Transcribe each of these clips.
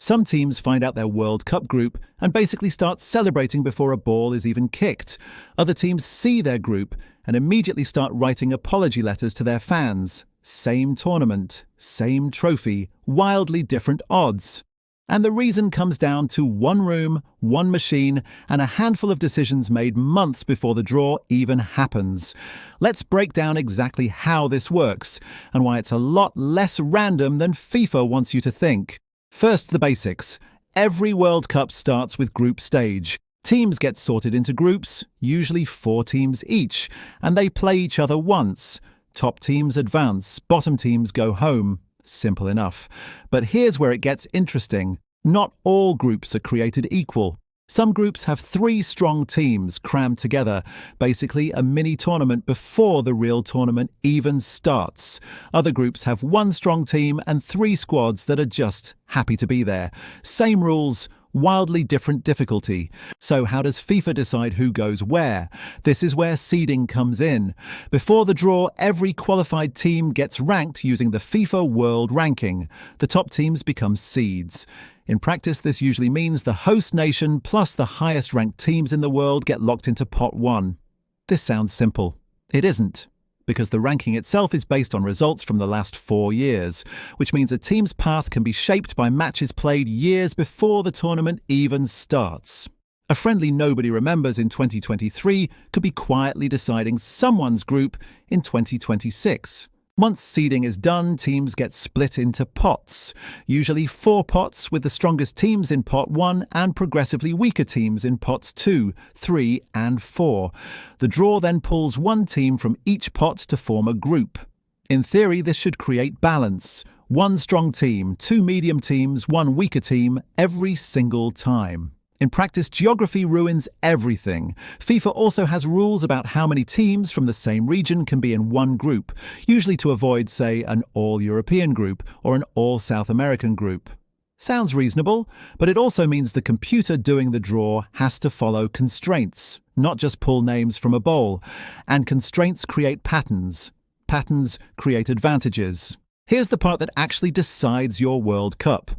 Some teams find out their World Cup group and basically start celebrating before a ball is even kicked. Other teams see their group and immediately start writing apology letters to their fans. Same tournament, same trophy, wildly different odds. And the reason comes down to one room, one machine, and a handful of decisions made months before the draw even happens. Let's break down exactly how this works, and why it's a lot less random than FIFA wants you to think. First, the basics. Every World Cup starts with group stage. Teams get sorted into groups, usually 4 teams each, and they play each other once. Top teams advance, bottom teams go home. Simple enough. But here's where it gets interesting. Not all groups are created equal. Some groups have 3 strong teams crammed together, basically a mini tournament before the real tournament even starts. Other groups have 1 strong team and 3 squads that are just happy to be there. Same rules, wildly different difficulty. So how does FIFA decide who goes where? This is where seeding comes in. Before the draw, every qualified team gets ranked using the FIFA World Ranking. The top teams become seeds. In practice, this usually means the host nation plus the highest ranked teams in the world get locked into pot 1. This sounds simple. It isn't, because the ranking itself is based on results from the last 4 years, which means a team's path can be shaped by matches played years before the tournament even starts. A friendly nobody remembers in 2023 could be quietly deciding someone's group in 2026. Once seeding is done, teams get split into pots, usually 4 pots with the strongest teams in pot 1 and progressively weaker teams in pots 2, 3 and 4. The draw then pulls 1 team from each pot to form a group. In theory, this should create balance. 1 strong team, 2 medium teams, 1 weaker team, every single time. In practice, geography ruins everything. FIFA also has rules about how many teams from the same region can be in one group, usually to avoid, say, an all-European group or an all-South American group. Sounds reasonable, but it also means the computer doing the draw has to follow constraints, not just pull names from a bowl. And constraints create patterns. Patterns create advantages. Here's the part that actually decides your World Cup.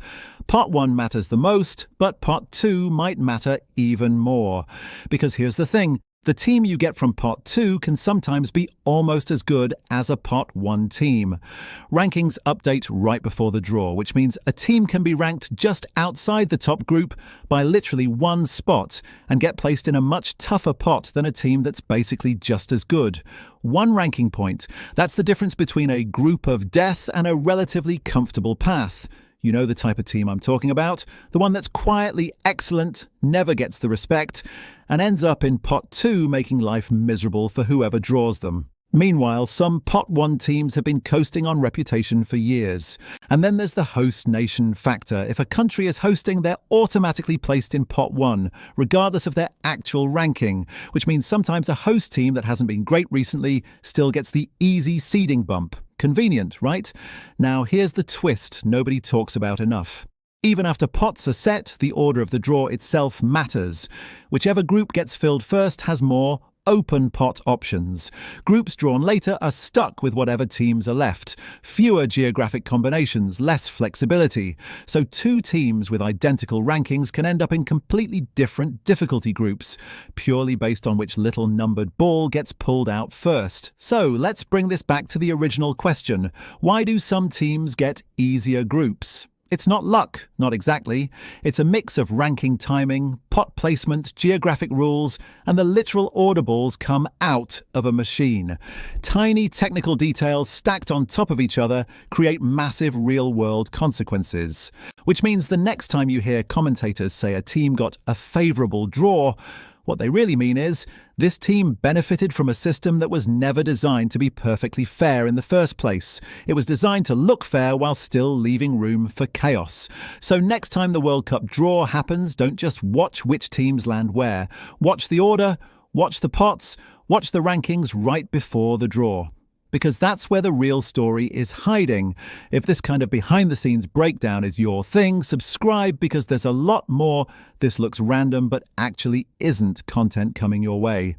Pot 1 matters the most, but pot 2 might matter even more. Because here's the thing, the team you get from pot 2 can sometimes be almost as good as a pot 1 team. Rankings update right before the draw, which means a team can be ranked just outside the top group by literally 1 spot and get placed in a much tougher pot than a team that's basically just as good. 1 ranking point. That's the difference between a group of death and a relatively comfortable path. You know the type of team I'm talking about, the one that's quietly excellent, never gets the respect, and ends up in pot 2 making life miserable for whoever draws them. Meanwhile, some pot 1 teams have been coasting on reputation for years. And then there's the host nation factor. If a country is hosting, they're automatically placed in pot 1, regardless of their actual ranking, which means sometimes a host team that hasn't been great recently still gets the easy seeding bump. Convenient, right? Now here's the twist nobody talks about enough. Even after pots are set, the order of the draw itself matters. Whichever group gets filled first has more open pot options. Groups drawn later are stuck with whatever teams are left. Fewer geographic combinations, less flexibility. So 2 teams with identical rankings can end up in completely different difficulty groups, purely based on which little numbered ball gets pulled out first. So let's bring this back to the original question. Why do some teams get easier groups? It's not luck, not exactly. It's a mix of ranking timing, pot placement, geographic rules, and the literal order balls come out of a machine. Tiny technical details stacked on top of each other create massive real-world consequences. Which means the next time you hear commentators say a team got a favourable draw, what they really mean is, this team benefited from a system that was never designed to be perfectly fair in the first place. It was designed to look fair while still leaving room for chaos. So next time the World Cup draw happens, don't just watch which teams land where. Watch the order, watch the pots, watch the rankings right before the draw. Because that's where the real story is hiding. If this kind of behind-the-scenes breakdown is your thing, subscribe because there's a lot more "this looks random but actually isn't" content coming your way.